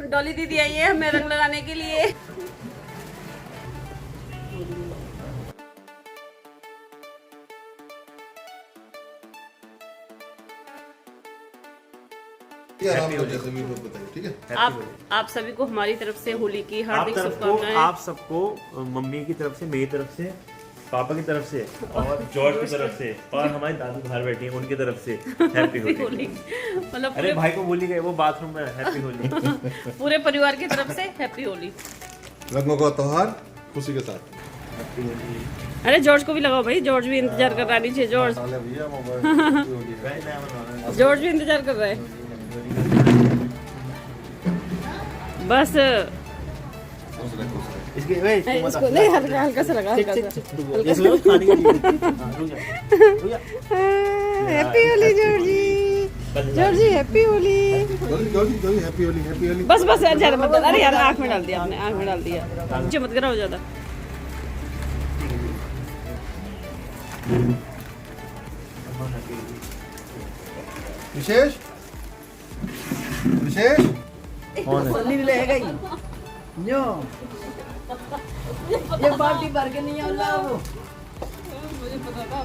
डॉली दीदी आई है हमें रंग लगाने के लिए। ठीक है। आप सभी को हमारी तरफ से होली की हार्दिक शुभकामनाएं। आप सबको मम्मी की तरफ से, मेरी तरफ से, पापा की तरफ से और जॉर्ज की तरफ से और हमारी दादू बाहर बैठी हैं उनकी तरफ से हैप्पी होली। मतलब अरे भाई को भूल ही गए, वो बाथरूम में। हैप्पी होली पूरे परिवार की तरफ से हैप्पी होली। रंगों का त्योहार खुशी के साथ। हैप्पी होली। अरे जॉर्ज को भी लगाओ भाई, जॉर्ज भी इंतजार कर रहा है नीचे। जॉर्ज जॉर्ज भी इंतजार कर रहा है। बस इसको नहीं, हल्का हल्का सा लगा, हल्का सा। Happy Holi Georgie, Georgie happy Holi. Happy Holi, happy Holi. बस बस यार ज्यादा मत। अरे यार आँख में डाल दिया आपने, आँख में डाल दिया। नीचे मत गिराओ ज्यादा। विशेष विशेष ये बाल्टी भर के नहीं आला वो, मुझे पता था।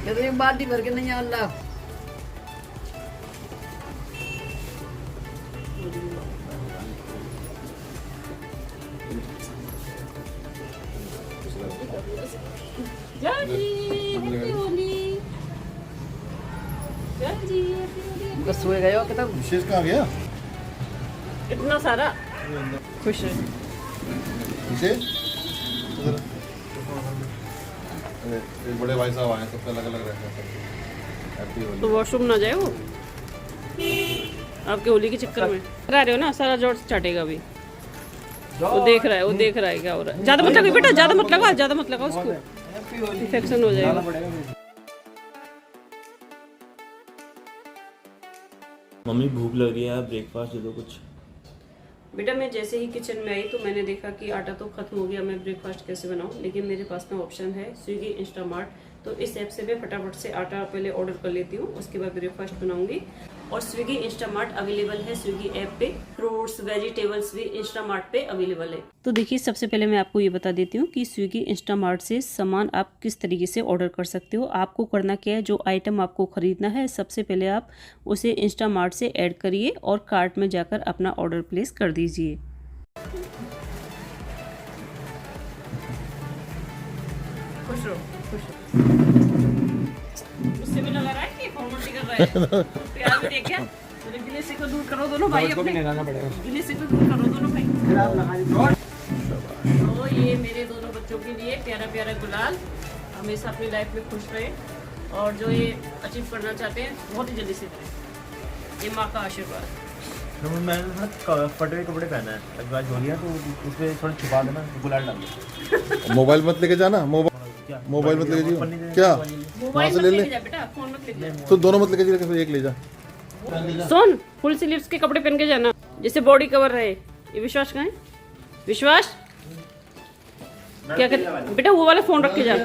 ये बाल्टी भर के नहीं आला। Georgie happy Holi, Georgie happy Holi. बस सोए गए हो कितना विशेष कहाँ गया? इतना सारा खुश है। विशेष अरे एक बड़े भाई साहब आए, सबका अलग अलग रहता है। हैप्पी तो होली। वॉशरूम ना जाए वो आपके होली के चक्कर में। करा रहे हो ना, सारा जॉर्ज चाटेगा अभी। वो देख रहा है, वो देख रहा है क्या हो रहा है। ज्यादा मत लगा बेटा, ज्यादा मत लगा, ज्यादा मत लगा, उसको इन्फेक्शन हो जाएगा। मम्मी भूख लग रही है, ब्रेकफास्ट दे दो कुछ। बेटा मैं जैसे ही किचन में आई तो मैंने देखा कि आटा तो खत्म हो गया, मैं ब्रेकफास्ट कैसे बनाऊं। लेकिन मेरे पास में ऑप्शन है स्विगी इंस्टामार्ट। तो इस ऐप से मैं फटाफट से आटा पहले ऑर्डर कर लेती हूँ, उसके बाद ब्रेकफास्ट बनाऊंगी। और स्विगी इंस्टामार्ट अवेलेबल है स्विगी ऐप पे। फ्रूट्स वेजिटेबल्स भी इंस्टामार्ट पे अवेलेबल है। तो देखिए सबसे पहले मैं आपको ये बता देती हूँ कि स्विगी इंस्टामार्ट से सामान आप किस तरीके से ऑर्डर कर सकते हो। आपको करना क्या है, जो आइटम आपको खरीदना है सबसे पहले आप उसे इंस्टामार्ट से ऐड करिए और कार्ट में जाकर अपना ऑर्डर प्लेस कर दीजिए। खुश रहो, खुश रहो। उससे भी लगा रहा है कि फॉर्मेलिटी कर रहा है। प्यार भी देखिए, मेरे गिले से को दूर करो दोनों भाई अपने। गिले से को दूर करो दोनों भाई। तो ये मेरे दोनों बच्चों के लिए प्यारा प्यारा गुलाल, हमेशा अपनी लाइफ में खुश रहे और जो ये अचीव करना चाहते हैं बहुत ही जल्दी से करें। ये माँ का आशीर्वाद। तो मैंने फटे हुए कपड़े पहना है, अगर आज हो गया तो उसमें थोड़ा छुपा देना, गुलाल डाल दो। मोबाइल मत लेके जाना, मोबाइल मत लेके जाइए। क्या वहाँ से ले ले बेटा, फोन मत ले। तो दोनों मत लेके जाइए, फिर एक ले जा। सुन, फुल स्लीव्स के कपड़े पहन के जाना जिससे बॉडी कवर रहे। ये विश्वास कहाँ है? विश्वास क्या कर बेटा, वो वाला फोन रख के जा।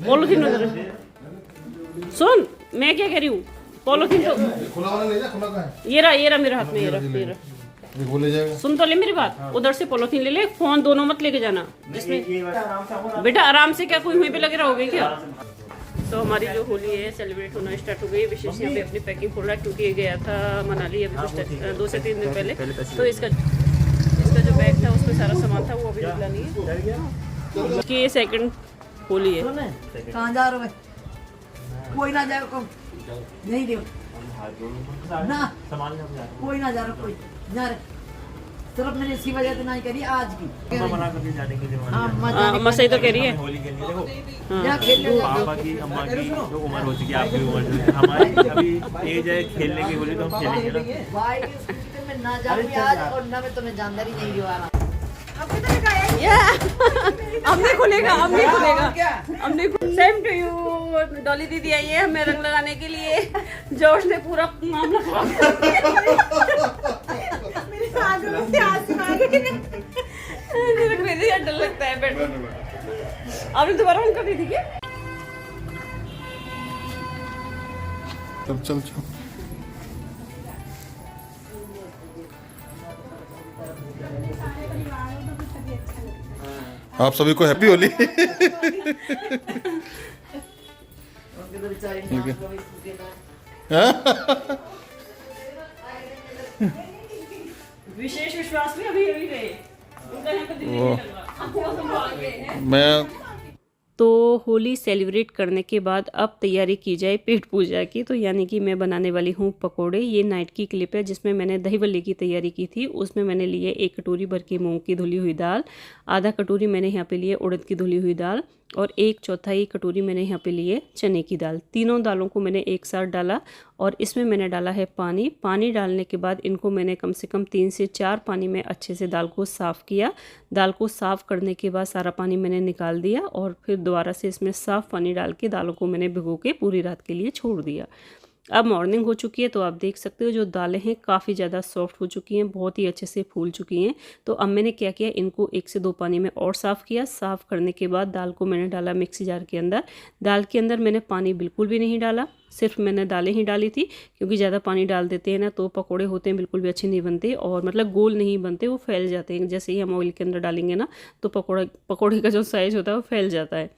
पॉलिथीन उधर। सुन मैं क्या कह रही हूँ, पॉलिथीन तो खुला वाला ले जा। खुला कहाँ है? ये रहा मेरे हाथ में, ये रहा। वो ले जाएगा। सुन तो ले मेरी बात, उधर से पॉलिथीन ले ले, फोन दोनों मत लेके जाना। जिसमें बेटा आराम से, क्या कोई वहीं पे लगे रहोगे क्या? तो हमारी जो होली है सेलिब्रेट होना स्टार्ट हो गई। विशेष यहाँ पे अपनी पैकिंग खोल रहा है क्योंकि ये गया था मनाली अभी कुछ 2 से 3 दिन पहले। तो इसका जो बैग था उसमें सारा सामान था वो अभी निकला नहीं है कि ये सेकंड होली है। कहाँ जा रहे हो? कोई ना जाए, नहीं दे ना, कोई ना जा रहा, कोई जा रहे। सिर्फ मैंने इसकी वजह से नहीं करी आज की। मना कर दी जाने के लिए। अम्मा सही तो कह रही है। होली के लिए देखो, जा खेल लो। पापा की अम्मा की जो उम्र हो चुकी है, आपकी उम्र जो है, हमारी अभी एज है खेलने की होली, तो हम खेलेंगे ना। भाई की स्कूटी में ना जाऊँ आज, और ना मैं तुम्हें जानदारी नहीं दिवाना। हमने खुलेगा, हमने खुलेगा, हमने। Same to you. डॉली दीदी आई है हमें रंग लगाने के लिए। जॉर्ज ने पूरा मामला खराब कर दिया। डर लगता है बेटा। आपने दोबारा ऑन कर दी थी क्या? तब चल चल। आप सभी को हैप्पी होली। उनके तो बेचारे नाम का भी फूके था। विशेष विश्वास में अभी अभी गए, उनका यहाँ पे दिल्ली नहीं लग रहा। मैं तो होली सेलिब्रेट करने के बाद अब तैयारी की जाए पेट पूजा की। तो यानी कि मैं बनाने वाली हूँ पकोड़े। ये नाइट की क्लिप है जिसमें मैंने दही बल्ले की तैयारी की थी। उसमें मैंने लिए 1 कटोरी भर के मूंग की धुली हुई दाल, आधा कटोरी मैंने यहाँ पे लिए उड़द की धुली हुई दाल और 1/4 कटोरी मैंने यहाँ पे लिए चने की दाल। तीनों दालों को मैंने एक साथ डाला और इसमें मैंने डाला है पानी। पानी डालने के बाद इनको मैंने कम से कम 3 से 4 पानी में अच्छे से दाल को साफ़ किया। दाल को साफ़ करने के बाद सारा पानी मैंने निकाल दिया और फिर दोबारा से इसमें साफ़ पानी डाल के दालों को मैंने भिगो के पूरी रात के लिए छोड़ दिया। अब मॉर्निंग हो चुकी है तो आप देख सकते हो जो दालें हैं काफ़ी ज़्यादा सॉफ्ट हो चुकी हैं, बहुत ही अच्छे से फूल चुकी हैं। तो अब मैंने क्या किया, इनको 1 से 2 पानी में और साफ़ किया। साफ़ करने के बाद दाल को मैंने डाला मिक्सी जार के अंदर। दाल के अंदर मैंने पानी बिल्कुल भी नहीं डाला, सिर्फ मैंने दालें ही डाली थी, क्योंकि ज़्यादा पानी डाल देते हैं ना तो पकोड़े होते हैं बिल्कुल भी अच्छे नहीं बनते और मतलब गोल नहीं बनते, वो फैल जाते हैं। जैसे ही हम ऑयल के अंदर डालेंगे ना तो पकोड़े का जो साइज़ होता है वो फैल जाता है।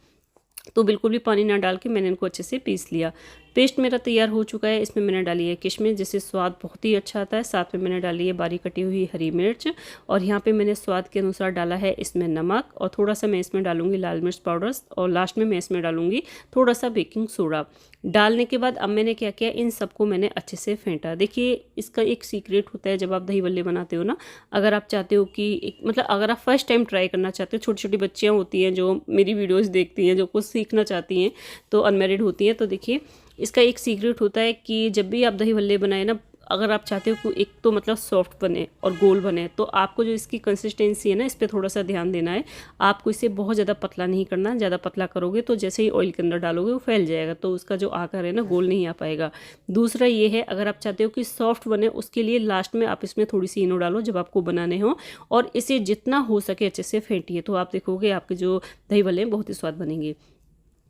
तो बिल्कुल भी पानी ना डाल के मैंने इनको अच्छे से पीस लिया। पेस्ट मेरा तैयार हो चुका है। इसमें मैंने डाली है किशमिश जिससे स्वाद बहुत ही अच्छा आता है। साथ में मैंने डाली है बारीक कटी हुई हरी मिर्च और यहाँ पे मैंने स्वाद के अनुसार डाला है इसमें नमक और थोड़ा सा मैं इसमें डालूंगी लाल मिर्च पाउडर और लास्ट में मैं इसमें डालूंगी थोड़ा सा बेकिंग सोडा। डालने के बाद अब मैंने क्या किया, इन सबको मैंने अच्छे से फेंटा। देखिए इसका एक सीक्रेट होता है जब आप दही बल्ले बनाते हो ना, अगर आप चाहते हो कि मतलब अगर आप फर्स्ट टाइम ट्राई करना चाहते हो, छोटी छोटी बच्चियाँ होती हैं जो मेरी वीडियोज़ देखती हैं, जो कुछ सीखना चाहती हैं तो अनमेरिड होती हैं, तो देखिए इसका एक सीक्रेट होता है कि जब भी आप दही बल्ले बनाए ना, अगर आप चाहते हो कि एक तो मतलब सॉफ्ट बने और गोल बने, तो आपको जो इसकी कंसिस्टेंसी है ना इस पर थोड़ा सा ध्यान देना है। आपको इसे बहुत ज़्यादा पतला नहीं करना, ज़्यादा पतला करोगे तो जैसे ही ऑयल के अंदर डालोगे वो फैल जाएगा, तो उसका जो आकार है ना गोल नहीं आ पाएगा। दूसरा ये है, अगर आप चाहते हो कि सॉफ्ट बने उसके लिए लास्ट में आप इसमें थोड़ी सी इनो डालो जब आपको बनाने हो और इसे जितना हो सके अच्छे से फेंटिए, तो आप देखोगे आपके जो दही बल्ले बहुत ही स्वाद बनेंगे।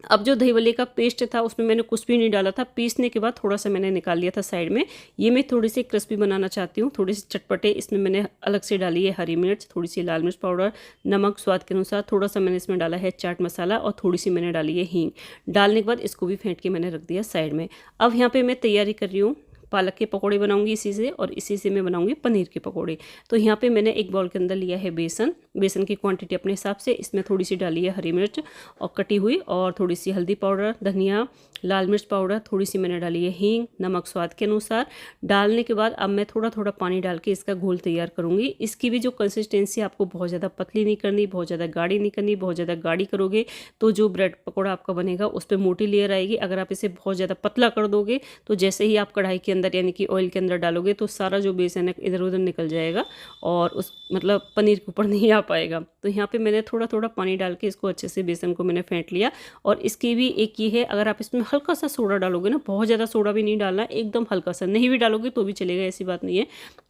अब जो दही बल्ले का पेस्ट था उसमें मैंने कुछ भी नहीं डाला था, पीसने के बाद थोड़ा सा मैंने निकाल लिया था साइड में। ये मैं थोड़ी सी क्रिस्पी बनाना चाहती हूँ, थोड़ी सी चटपटे। इसमें मैंने अलग से डाली है हरी मिर्च, थोड़ी सी लाल मिर्च पाउडर, नमक स्वाद के अनुसार, थोड़ा सा मैंने इसमें डाला है चाट मसाला और थोड़ी सी मैंने डाली है हींग। डालने के बाद इसको भी फेंट के मैंने रख दिया साइड में। अब यहाँ पर मैं तैयारी कर रही हूँ, पालक के पकोड़े बनाऊंगी इसी से और इसी से मैं बनाऊंगी पनीर के पकोड़े। तो यहाँ पे मैंने एक बाउल के अंदर लिया है बेसन की क्वांटिटी अपने हिसाब से। इसमें थोड़ी सी डाली है हरी मिर्च और कटी हुई और थोड़ी सी हल्दी पाउडर, धनिया, लाल मिर्च पाउडर, थोड़ी सी मैंने डाली है हींग, नमक स्वाद के अनुसार। डालने के बाद अब मैं थोड़ा थोड़ा पानी डाल के इसका घोल तैयार करूँगी। इसकी भी जो कंसिस्टेंसी आपको बहुत ज़्यादा पतली नहीं करनी, बहुत ज़्यादा गाढ़ी नहीं करनी। बहुत ज़्यादा गाढ़ी करोगे तो जो ब्रेड पकौड़ा आपका बनेगा उस पर मोटी लेयर आएगी। अगर आप इसे बहुत ज़्यादा पतला कर दोगे तो जैसे ही आप कढ़ाई के अंदर यानी कि ऑयल के अंदर डालोगे तो सारा जो बेसन है इधर उधर निकल जाएगा और उस मतलब पनीर के ऊपर नहीं आ पाएगा। तो यहाँ पे मैंने थोड़ा थोड़ा पानी डाल के इसको अच्छे से बेसन को मैंने फेंट लिया। और इसकी भी एक ये है, अगर आप इसमें हल्का सा सोडा डालोगे ना, बहुत ज़्यादा सोडा भी नहीं डालना, एकदम हल्का सा, नहीं भी डालोगे तो भी चलेगा, ऐसी बात नहीं है,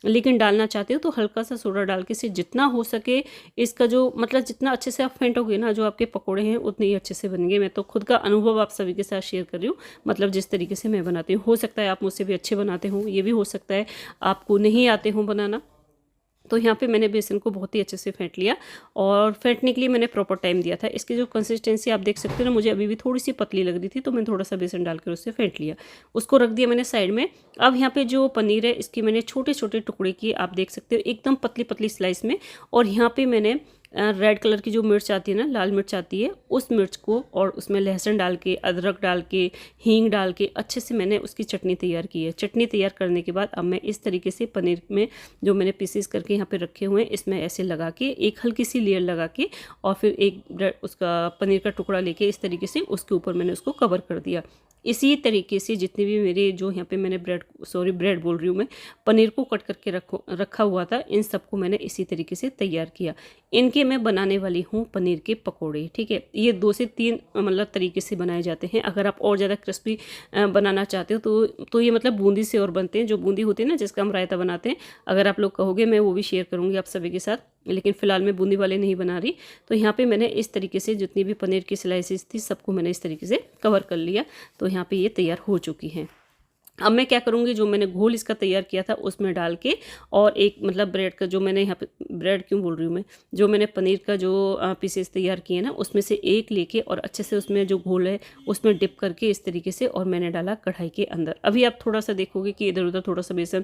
लेकिन डालना चाहते हो तो हल्का सा सोडा डाल के इसे जितना हो सके इसका जो मतलब जितना अच्छे से आप फेंटोगे ना जो आपके पकौड़े हैं उतने ही अच्छे से बनेंगे। मैं तो खुद का अनुभव आप सभी के साथ शेयर कर रही हूँ, मतलब जिस तरीके से मैं बनाती हूँ। हो सकता है आप मुझसे भी अच्छे बनाते हो, ये भी हो सकता है आपको नहीं आते हो बनाना। तो यहाँ पे मैंने बेसन को बहुत ही अच्छे से फेंट लिया और फेंटने के लिए मैंने प्रॉपर टाइम दिया था। इसकी जो कंसिस्टेंसी आप देख सकते हो ना, मुझे अभी भी थोड़ी सी पतली लग रही थी तो मैंने थोड़ा सा बेसन डालकर उससे फेंट लिया, उसको रख दिया मैंने साइड में। अब यहाँ पे जो पनीर है इसकी मैंने छोटे छोटे टुकड़े किए, आप देख सकते हो एकदम पतली पतली स्लाइस में। और यहाँ पे मैंने रेड कलर की जो मिर्च आती है ना, लाल मिर्च आती है, उस मिर्च को और उसमें लहसुन डाल के, अदरक डाल के, हींग डाल के अच्छे से मैंने उसकी चटनी तैयार की है। चटनी तैयार करने के बाद अब मैं इस तरीके से पनीर में जो मैंने पीसेस करके यहाँ पे रखे हुए हैं इसमें ऐसे लगा के एक हल्की सी लेयर लगा के और फिर एक उसका पनीर का टुकड़ा लेके इस तरीके से उसके ऊपर मैंने उसको कवर कर दिया। इसी तरीके से जितने भी मेरे जो यहाँ पे मैंने ब्रेड बोल रही हूँ मैं, पनीर को कट करके रखा हुआ था, इन सबको मैंने इसी तरीके से तैयार किया। इनके मैं बनाने वाली हूँ पनीर के पकोड़े, ठीक है। ये 2 से 3 मतलब तरीके से बनाए जाते हैं। अगर आप और ज़्यादा क्रिस्पी बनाना चाहते हो तो ये मतलब बूंदी से और बनते हैं, जो बूंदी होती है ना जिसका हम रायता बनाते हैं। अगर आप लोग कहोगे मैं वो भी शेयर करूँगी आप सभी के साथ, लेकिन फ़िलहाल मैं बूंदी वाले नहीं बना रही। तो यहाँ पे मैंने इस तरीके से जितनी भी पनीर की स्लाइसेस थी सबको मैंने इस तरीके से कवर कर लिया। तो यहाँ पे ये तैयार हो चुकी हैं। अब मैं क्या करूँगी, जो मैंने घोल इसका तैयार किया था उसमें डाल के, और एक मतलब ब्रेड का जो मैंने यहाँ पे, ब्रेड क्यों बोल रही हूँ मैं, जो मैंने पनीर का जो पीसेस तैयार किए ना उसमें से एक लेके और अच्छे से उसमें जो घोल है उसमें डिप करके इस तरीके से, और मैंने डाला कढ़ाई के अंदर। अभी आप थोड़ा सा देखोगे कि इधर उधर थोड़ा सा बेसन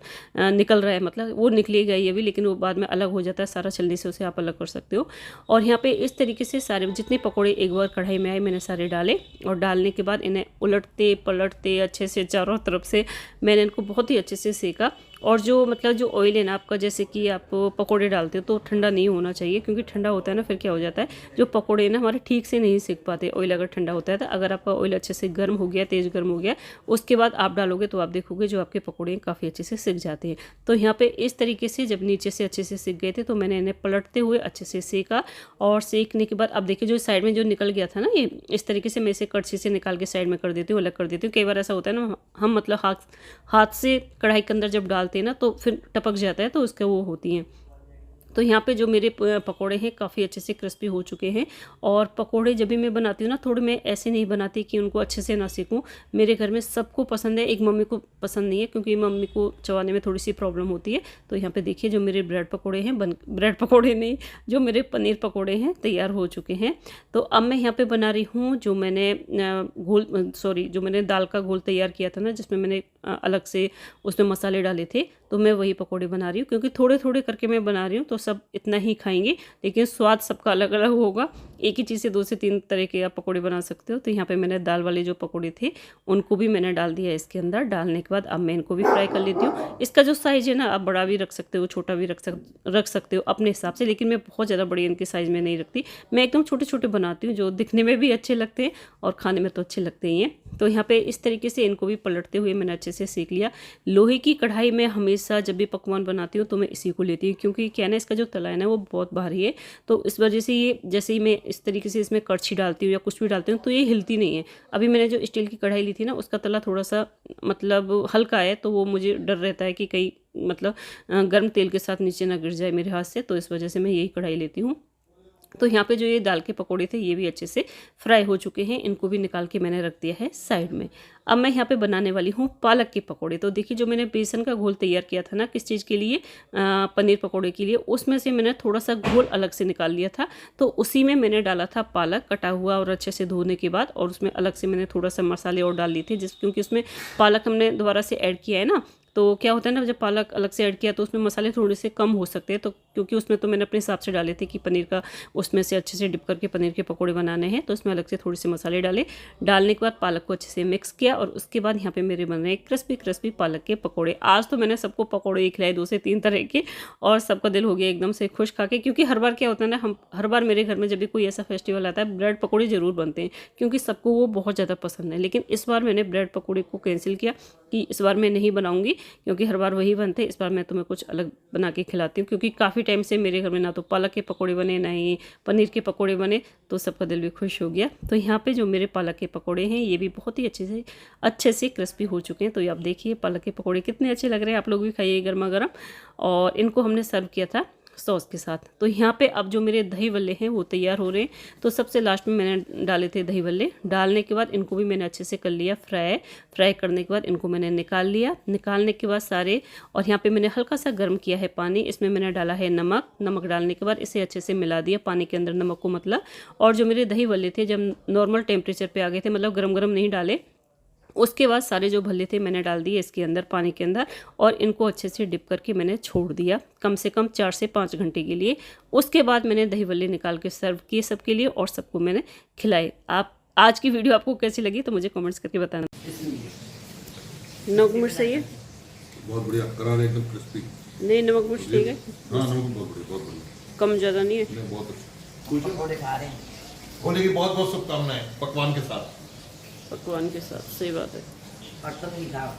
निकल रहा है, मतलब वो निकलेगा ही अभी, लेकिन वो बाद में अलग हो जाता है, सारा छलनी से उसे आप अलग कर सकते हो। और यहाँ पे इस तरीके से सारे जितने पकौड़े एक बार कढ़ाई में आए मैंने सारे डाले, और डालने के बाद इन्हें उलटते पलटते अच्छे से चारों तरफ से मैंने इनको बहुत ही अच्छे से सेका। और जो मतलब जो ऑयल है ना आपका, जैसे कि आप पकोड़े डालते हो तो ठंडा नहीं होना चाहिए, क्योंकि ठंडा होता है ना फिर क्या हो जाता है, जो पकोड़े ना हमारे ठीक से नहीं सेक पाते ऑयल अगर ठंडा होता है। तो अगर आपका ऑयल अच्छे से गर्म हो गया, तेज़ गर्म हो गया, उसके बाद आप डालोगे तो आप देखोगे जो आपके पकोड़े काफ़ी अच्छे से सिक जाते हैं। तो यहाँ पे इस तरीके से जब नीचे से अच्छे से सिक गए थे तो मैंने इन्हें पलटते हुए अच्छे से सेका, और सेकने के बाद अब देखिए जो साइड में जो निकल गया था ना, ये इस तरीके से मैं इसे कड़छी से निकाल के साइड में कर देती हूँ, अलग कर देती हूँ। कई बार ऐसा होता है ना, हम मतलब हाथ से कढ़ाई के अंदर जब डालते हैं ना तो फिर टपक जाता है, तो उसके वो होती हैं। तो यहाँ पे जो मेरे पकोड़े हैं काफ़ी अच्छे से क्रिस्पी हो चुके हैं। और पकोड़े जब भी मैं बनाती हूँ ना, थोड़े मैं ऐसे नहीं बनाती कि उनको अच्छे से ना सीखूँ। मेरे घर में सबको पसंद है, एक मम्मी को पसंद नहीं है, क्योंकि मम्मी को चबाने में थोड़ी सी प्रॉब्लम होती है। तो यहाँ पे देखिए जो मेरे ब्रेड पकोड़े हैं, ब्रेड पकोड़े नहीं, जो मेरे पनीर पकोड़े हैं तैयार हो चुके हैं। तो अब मैं यहाँ पर बना रही हूँ जो मैंने जो मैंने दाल का घोल तैयार किया था ना, जिसमें मैंने अलग से उसमें मसाले डाले थे, तो मैं वही पकोड़े बना रही हूँ। क्योंकि थोड़े थोड़े करके मैं बना रही हूँ तो सब इतना ही खाएंगे, लेकिन स्वाद सबका अलग अलग होगा। एक ही चीज़ से 2 से 3 तरह के आप पकोड़े बना सकते हो। तो यहाँ पे मैंने दाल वाले जो पकोड़े थे उनको भी मैंने डाल दिया इसके अंदर। डालने के बाद अब मैं इनको भी फ्राई कर लेती हूँ। इसका जो साइज़ है ना, आप बड़ा भी रख सकते हो, छोटा भी रख सकते हो अपने हिसाब से, लेकिन मैं बहुत ज़्यादा बड़ी इनके साइज़ में नहीं रखती। मैं एकदम छोटे छोटे बनाती हूँ, जो दिखने में भी अच्छे लगते हैं और खाने में तो अच्छे लगते ही हैं। तो यहाँ पे इस तरीके से इनको भी पलटते हुए मैंने अच्छे से सेक लिया। लोहे की कढ़ाई में हमेशा जब भी पकवान बनाती हूँ तो मैं इसी को लेती हूँ, क्योंकि क्या है ना, इसका जो तला है ना वो बहुत भारी है। तो इस वजह से ये, जैसे ही मैं इस तरीके से इसमें कड़छी डालती हूँ या कुछ भी डालती हूँ तो ये हिलती नहीं है। अभी मैंने जो स्टील की कढ़ाई ली थी ना, उसका तला थोड़ा सा मतलब हल्का है, तो वो मुझे डर रहता है कि कहीं मतलब गर्म तेल के साथ नीचे ना गिर जाए मेरे हाथ से। तो इस वजह से मैं यही कढ़ाई लेती हूँ। तो यहाँ पे जो ये दाल के पकोड़े थे ये भी अच्छे से फ्राई हो चुके हैं, इनको भी निकाल के मैंने रख दिया है साइड में। अब मैं यहाँ पे बनाने वाली हूँ पालक के पकोड़े। तो देखिए जो मैंने बेसन का घोल तैयार किया था ना, किस चीज़ के लिए, पनीर पकोड़े के लिए, उसमें से मैंने थोड़ा सा घोल अलग से निकाल लिया था। तो उसी में मैंने डाला था पालक कटा हुआ, और अच्छे से धोने के बाद, और उसमें अलग से मैंने थोड़ा सा मसाले और डाल लिए थे, क्योंकि उसमें पालक हमने दोबारा से ऐड किया है ना। तो क्या होता है ना, जब पालक अलग से ऐड किया तो उसमें मसाले थोड़े से कम हो सकते हैं। तो क्योंकि उसमें तो मैंने अपने हिसाब से डाले थे कि पनीर का उसमें से अच्छे से डिप करके पनीर के पकोड़े बनाने हैं, तो उसमें अलग से थोड़े से मसाले डाले। डालने के बाद पालक को अच्छे से मिक्स किया, और उसके बाद यहाँ पे मेरे बन रहे क्रिस्पी क्रिस्पी पालक के पकोड़े। आज तो मैंने सबको पकोड़े ही खिलाए 2 से 3 तरह के, और सबका दिल हो गया एकदम से खुश खा के। क्योंकि हर बार क्या होता है ना, हम हर बार मेरे घर में जब भी कोई ऐसा फेस्टिवल आता है ब्रेड पकौड़े ज़रूर बनते हैं, क्योंकि सबको वो बहुत ज़्यादा पसंद है। लेकिन इस बार मैंने ब्रेड पकौड़े को कैंसिल किया कि इस बार मैं नहीं बनाऊँगी, क्योंकि हर बार वही बनते हैं। इस बार मैं तुम्हें कुछ अलग बना के खिलाती हूँ, क्योंकि काफ़ी टाइम से मेरे घर में ना तो पालक के पकोड़े बने, ना ही पनीर के पकोड़े बने, तो सबका दिल भी खुश हो गया। तो यहाँ पे जो मेरे पालक के पकोड़े हैं ये भी बहुत ही अच्छे से क्रिस्पी हो चुके हैं। तो ये आप देखिए पालक के पकोड़े कितने अच्छे लग रहे हैं, आप लोग भी खाइए गर्मा गर्म। और इनको हमने सर्व किया था सॉस के साथ। तो यहाँ पे अब जो मेरे दही वल्ले हैं वो तैयार हो रहे हैं। तो सबसे लास्ट में मैंने डाले थे दही वल्ले। डालने के बाद इनको भी मैंने अच्छे से कर लिया फ्राई करने के बाद इनको मैंने निकाल लिया। निकालने के बाद सारे, और यहाँ पे मैंने हल्का सा गर्म किया है पानी, इसमें मैंने डाला है नमक डालने के बाद इसे अच्छे से मिला दिया पानी के अंदर, नमक को मतलब। और जो मेरे दही वल्ले थे जब नॉर्मल टेम्परेचर पे आ गए थे, मतलब गरम गरम नहीं डाले, उसके बाद सारे जो भल्ले थे मैंने डाल दिए इसके अंदर पानी के अंदर, और इनको अच्छे से डिप करके मैंने छोड़ दिया कम से कम 4 से 5 घंटे के लिए। उसके बाद मैंने दही वल्ले निकाल के सर्व किए सबके लिए, और सबको मैंने खिलाए। आप आज की वीडियो आपको कैसी लगी तो मुझे कमेंट्स करके बताना। नमक मिर्च सही है, बहुत बढ़िया, करारे एकदम क्रिस्पी। नहीं नमक मिर्च ठीक है, हाँ नमक बहुत बढ़िया, बहुत बढ़िया, कम ज़्यादा नहीं है। नहीं बहुत अच्छा। कुछ पकोड़े खा रहे हैं, होली की बहुत बहुत शुभकामनाएं पकवान के साथ। पकवान के साथ, सही बात है। और तुम भी खाओ।